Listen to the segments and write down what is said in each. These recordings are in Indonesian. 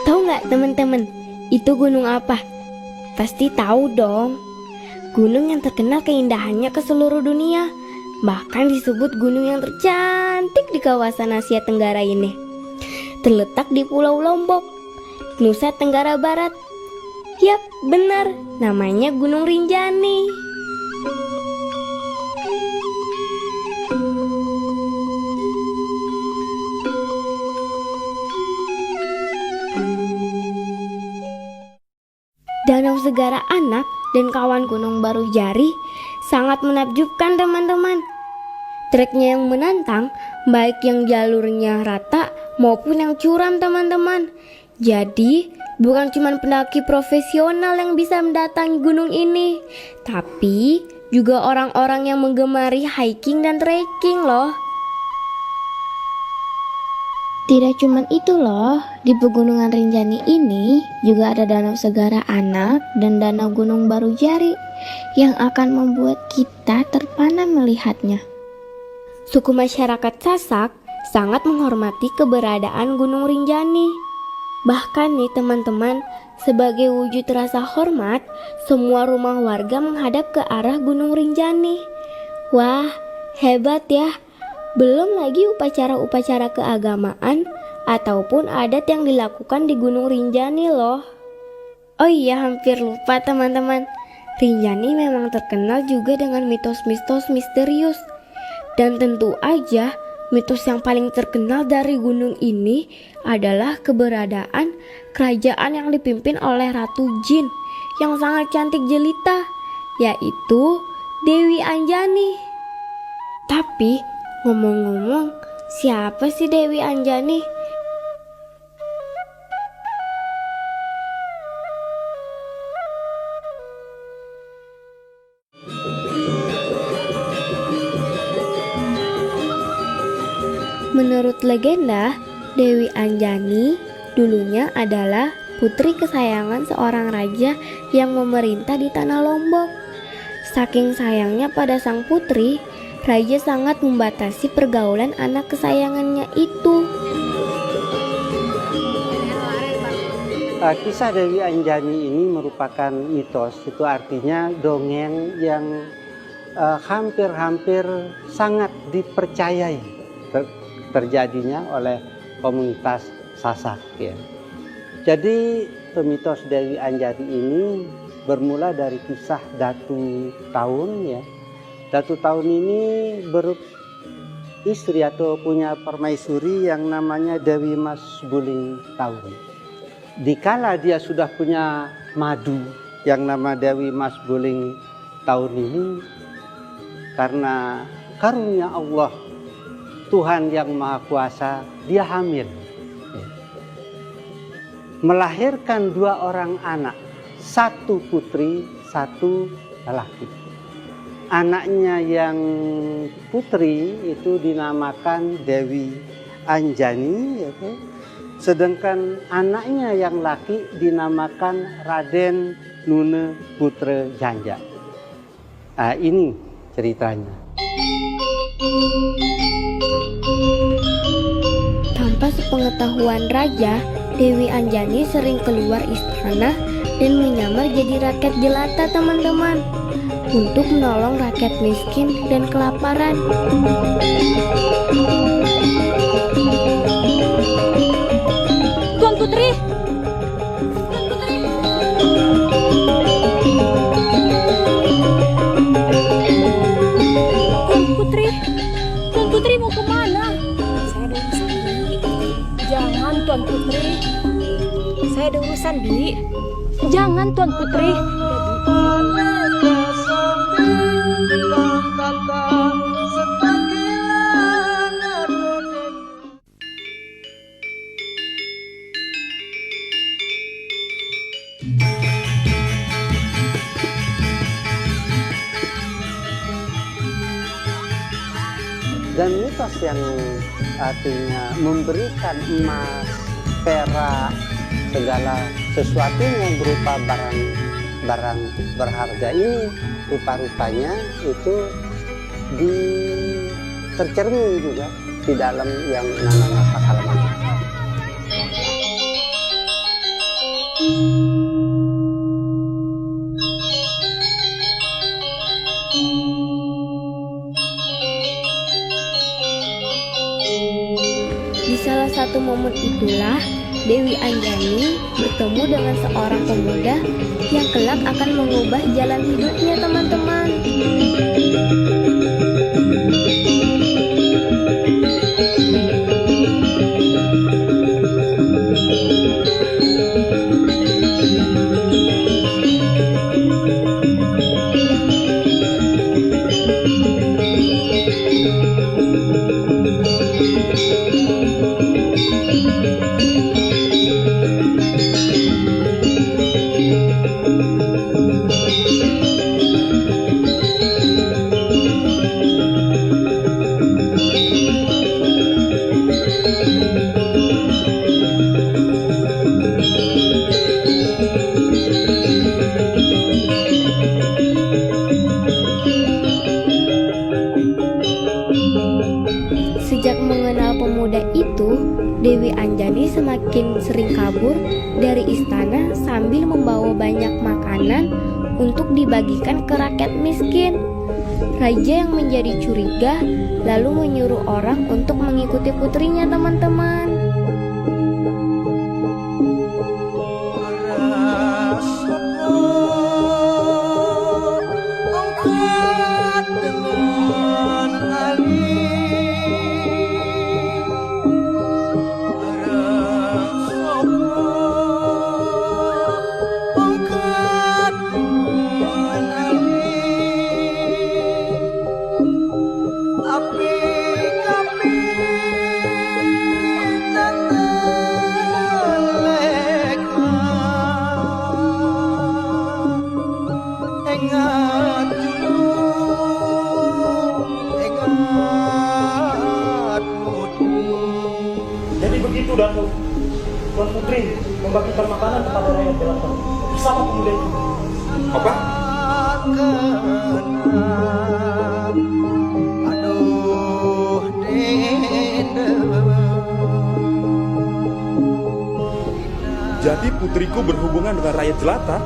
Tahu nggak teman-teman, itu gunung apa? Pasti tahu dong. Gunung yang terkenal keindahannya ke seluruh dunia. Bahkan disebut gunung yang tercantik di kawasan Asia Tenggara ini. Terletak di Pulau Lombok, Nusa Tenggara Barat. Yap, benar, namanya Gunung Rinjani. Danau Segara Anak dan kawan Gunung Baru Jari sangat menakjubkan teman-teman. Treknya yang menantang, baik yang jalurnya rata maupun yang curam teman-teman. Jadi bukan cuma pendaki profesional yang bisa mendatangi gunung ini, tapi juga orang-orang yang menggemari hiking dan trekking loh. Tidak cuma itu loh, di Pegunungan Rinjani ini juga ada Danau Segara Anak dan Danau Gunung Baru Jari yang akan membuat kita terpana melihatnya. Suku masyarakat Sasak sangat menghormati keberadaan Gunung Rinjani. Bahkan nih teman-teman, sebagai wujud rasa hormat, semua rumah warga menghadap ke arah Gunung Rinjani. Wah, hebat ya! Belum lagi upacara-upacara keagamaan ataupun adat yang dilakukan di Gunung Rinjani loh. Oh iya, hampir lupa teman-teman. Rinjani memang terkenal juga dengan mitos-mitos misterius. Dan tentu aja mitos yang paling terkenal dari gunung ini adalah keberadaan kerajaan yang dipimpin oleh Ratu Jin yang sangat cantik jelita, yaitu Dewi Anjani. Tapi ngomong-ngomong, siapa sih Dewi Anjani? Menurut legenda, Dewi Anjani dulunya adalah putri kesayangan seorang raja yang memerintah di tanah Lombok. Saking sayangnya pada sang putri, raja sangat membatasi pergaulan anak kesayangannya itu. Kisah Dewi Anjani ini merupakan mitos, itu artinya dongeng yang hampir-hampir sangat dipercayai terjadinya oleh komunitas Sasak ya. Jadi mitos Dewi Anjani ini bermula dari kisah Datu Taun ya. Datu Taun ini beristri atau punya permaisuri yang namanya Dewi Mas Buling Taun. Dikala dia sudah punya madu yang nama Dewi Mas Buling Taun ini, karena karunia Allah Tuhan yang Maha Kuasa, dia hamil. Melahirkan 2 orang anak, 1 putri, 1 lelaki. Anaknya yang putri itu dinamakan Dewi Anjani, sedangkan anaknya yang laki dinamakan Raden Nune Putra Janja. Nah, ini ceritanya. Tanpa sepengetahuan raja, Dewi Anjani sering keluar istana dan menyamar jadi rakyat jelata teman-teman, untuk menolong rakyat miskin dan kelaparan. Tuan Putri! Tuan Putri mau kemana? Saya ada urusan, Bi. Jangan Tuan Putri. Saya ada urusan, Bi. Jangan Tuan Putri. Dan mitos yang artinya memberikan emas, perak, segala sesuatunya berupa barang barang berharga ini rupa-rupanya itu tercermin juga di dalam yang namanya Pakalman. Di salah satu momen itulah Dewi Anjani bertemu dengan seorang pemuda yang kelak akan mengubah jalan hidupnya, teman-teman. Sejak mengenal pemuda itu, Dewi Anjani semakin sering kabur dari istana sambil membawa banyak makanan untuk dibagikan ke rakyat miskin. Raja yang menjadi curiga lalu menyuruh orang untuk mengikuti putrinya, teman-teman. Jadi begitu Datuk, Tuan Putri membagikan makanan kepada rakyat jelata bersama pemuda itu. Apa? Jadi putriku berhubungan dengan rakyat jelata?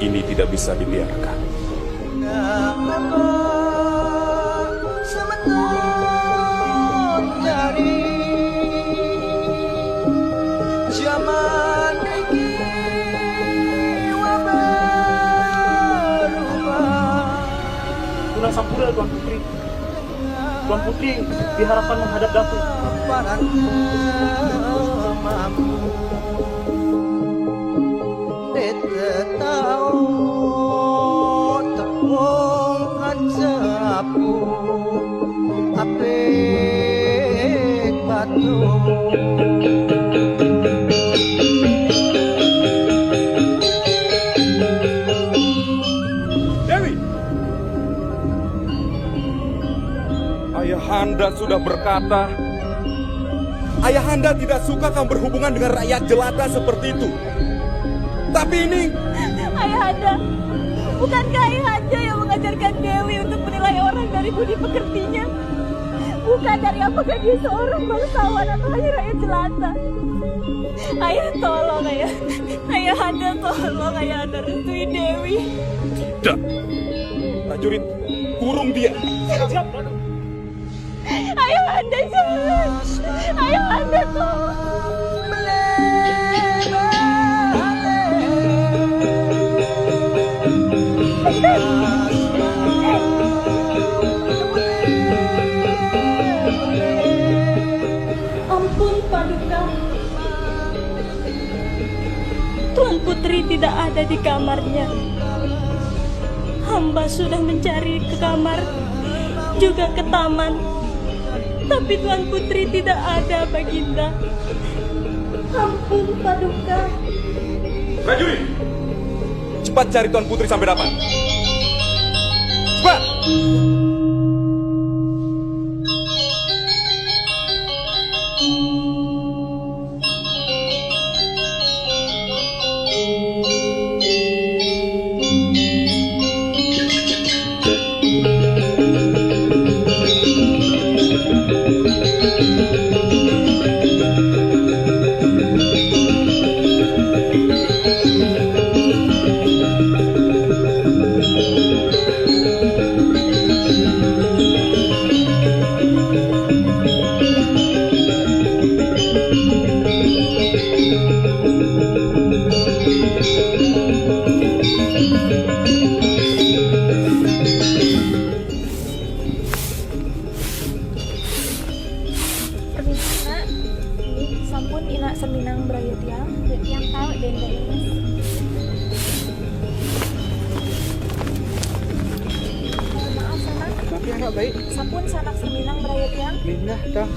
Ini tidak bisa dibiarkan. Tuan Sampurna, Tuan Putri. Tuan Putri diharapkan menghadap Datuk. Dewi! Ayahanda sudah berkata, Ayahanda tidak suka kamu berhubungan dengan rakyat jelata seperti itu. Tapi ini... Ayahanda, bukankah Ayahanda yang mengajarkan Dewi untuk menilai orang dari budi pekertinya? Bukan dari apakah dia seorang bangsawan atau hanya rakyat jelata. Ayah tolong, Ayah. Ayahanda tolong, Ayahanda restui Dewi. Tidak. Prajurit, kurung dia. Siap, Datuk. Ayahanda jangan. Ayahanda tolong. Ampun, Paduka. Tuan Putri tidak ada di kamarnya. Hamba sudah mencari ke kamar, juga ke taman. Tapi Tuan Putri tidak ada, Baginda. Ampun, Paduka. Prajurit, cepat cari Tuan Putri sampai dapat. Cepat! benda ini, Mas. Maaf, Sanak. Tapi anak baik. Sampun Sanak Serminang berayat yang. Minah dah.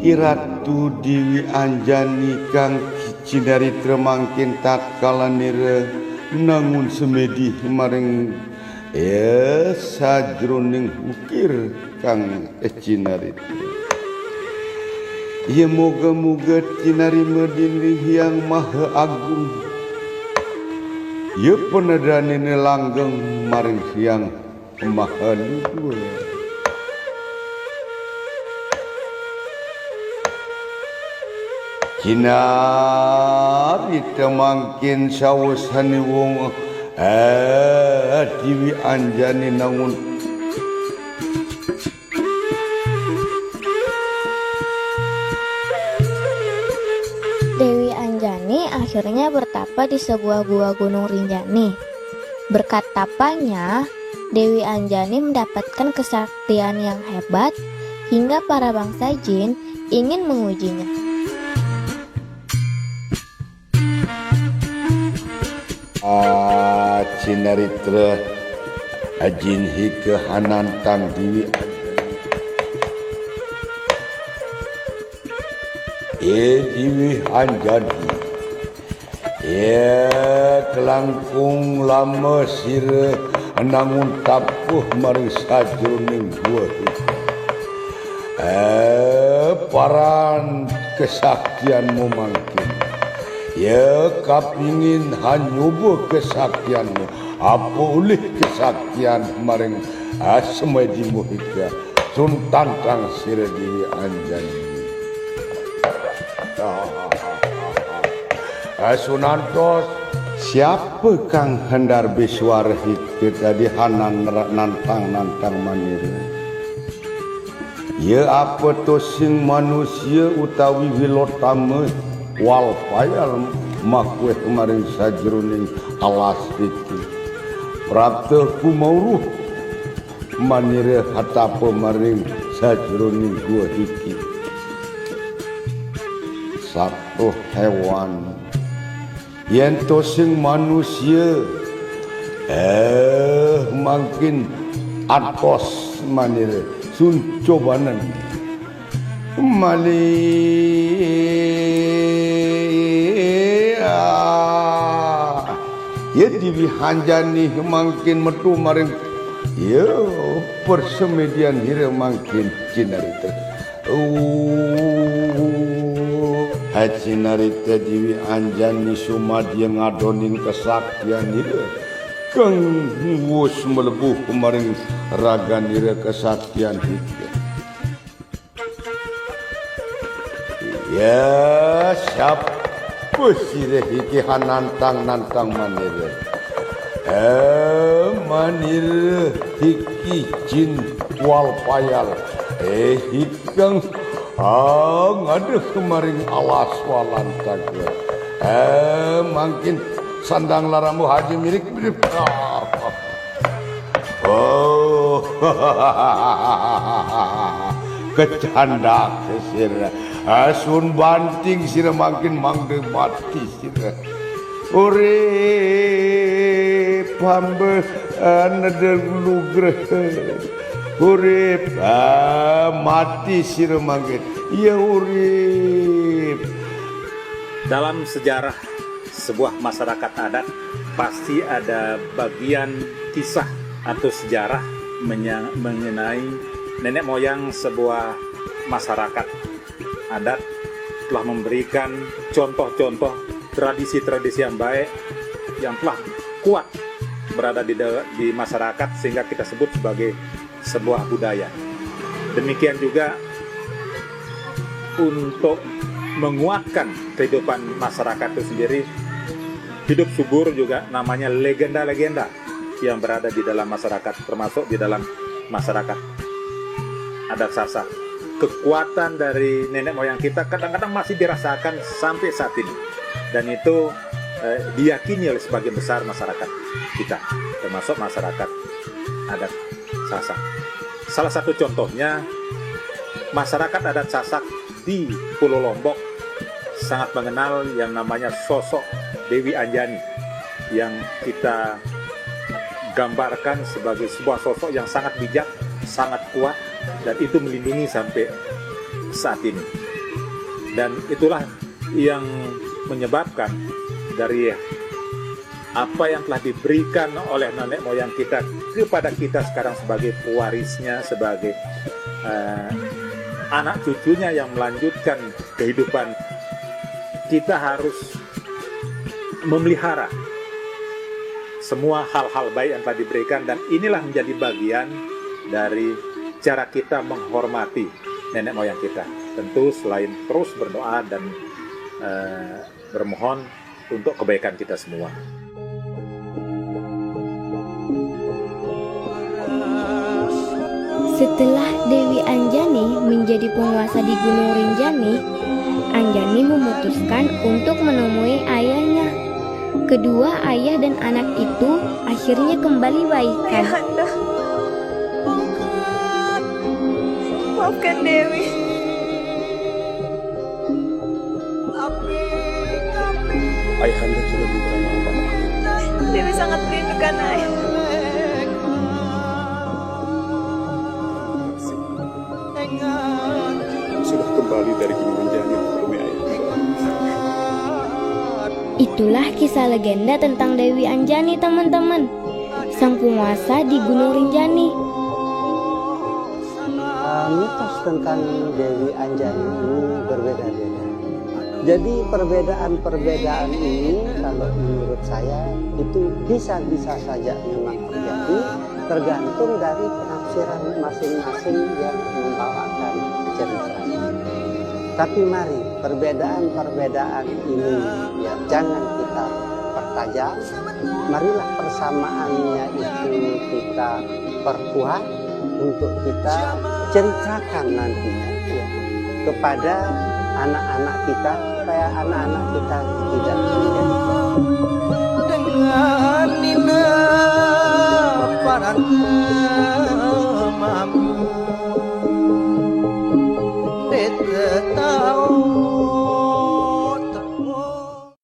Iratu Dewi Anjani kang cinari tremangkin tatkala nira nangun semedi maring sajroning ukir kang cinari. Ya moga-moga cinari medini yang maha agung. Ya penedani langgeng maring yang maha luhur. Cinari temangkin sawasani wong Dewi Anjani nangun Dewi Anjani akhirnya bertapa di sebuah gua Gunung Rinjani. Berkat tapanya, Dewi Anjani mendapatkan kesaktian yang hebat hingga para bangsa jin ingin mengujinya. Cinaritra ajin hike hanantang Dewi Dewi Anjani kelangkung lama sira nangun tapuh maring sajroning gua paran kesaktianmu mangkin. Ya kapingin hanyoba kesaktianmu apa oleh kesaktian maring semedi muhika sun tantang sira Dewi Anjani. Sunantos siapa kang hendar biswar hikit tadi hanan nantang manir. Ya apa to sing manusia utawi wilotame wal payal makweh kemarin sajroning alas iki prapta kumauruh manire hatapa maring sajroning gua iki satu hewan yen to sing manusia makin atos manire sun cobanan ya Dewi Anjani makin metu maring ya persemedian hira makin cinarita cinarita Dewi Anjani sumadya ngadoning kesaktian hira kang wus melebuh maring ragan hira kesaktian hira. Ya siapa sireh iki nantang manir. Manir iki jin wal payal. Hikang ngade kemaring alas walan taga. Mungkin sandang laramu haji mirip. Oh. Kecanda kesira asun banting sira makin mangde mati sira urip hambe anadel lugreh urip mati sira mangke ya urip. Dalam sejarah sebuah masyarakat adat pasti ada bagian kisah atau sejarah mengenai nenek moyang sebuah masyarakat adat telah memberikan contoh-contoh tradisi-tradisi yang baik yang telah kuat berada di masyarakat sehingga kita sebut sebagai sebuah budaya. Demikian juga untuk menguatkan kehidupan masyarakat itu sendiri, hidup subur juga namanya legenda-legenda yang berada di dalam masyarakat, termasuk di dalam masyarakat adat Sasak. kekuatan dari nenek moyang kita kadang-kadang masih dirasakan sampai saat ini, dan itu diyakini oleh sebagian besar masyarakat kita, termasuk masyarakat adat Sasak. Salah satu contohnya, masyarakat adat Sasak di Pulau Lombok sangat mengenal yang namanya sosok Dewi Anjani, yang kita gambarkan sebagai sebuah sosok yang sangat bijak, sangat kuat, dan itu melindungi sampai saat ini. Dan itulah yang menyebabkan dari apa yang telah diberikan oleh nenek moyang kita kepada kita sekarang sebagai pewarisnya, sebagai anak cucunya yang melanjutkan kehidupan. Kita harus memelihara semua hal-hal baik yang telah diberikan, dan inilah menjadi bagian dari cara kita menghormati nenek moyang kita. Tentu selain terus berdoa dan bermohon untuk kebaikan kita semua. Setelah Dewi Anjani menjadi penguasa di Gunung Rinjani, Anjani memutuskan untuk menemui ayahnya. Kedua ayah dan anak itu akhirnya kembali baikan. Ayahanda, maafkan Dewi. Ayahanda sudah minta maaf. Dewi sangat merindukan ayah. Sudah kembali dari Gunung Rinjani menemui ayah. Itulah kisah legenda tentang Dewi Anjani, teman-teman. Sang penguasa di Gunung Rinjani. Mitos tentang Dewi Anjani ini berbeda-beda. Jadi perbedaan-perbedaan ini kalau menurut saya itu bisa-bisa saja memang terjadi, tergantung dari penafsiran masing-masing yang membawakan cerita. Tapi mari perbedaan-perbedaan ini ya jangan kita pertajam. Marilah persamaannya itu kita perkuat untuk kita ceritakan nantinya ya, kepada anak-anak kita, supaya anak-anak kita tidak menjadi dengan nina parang mamu tetap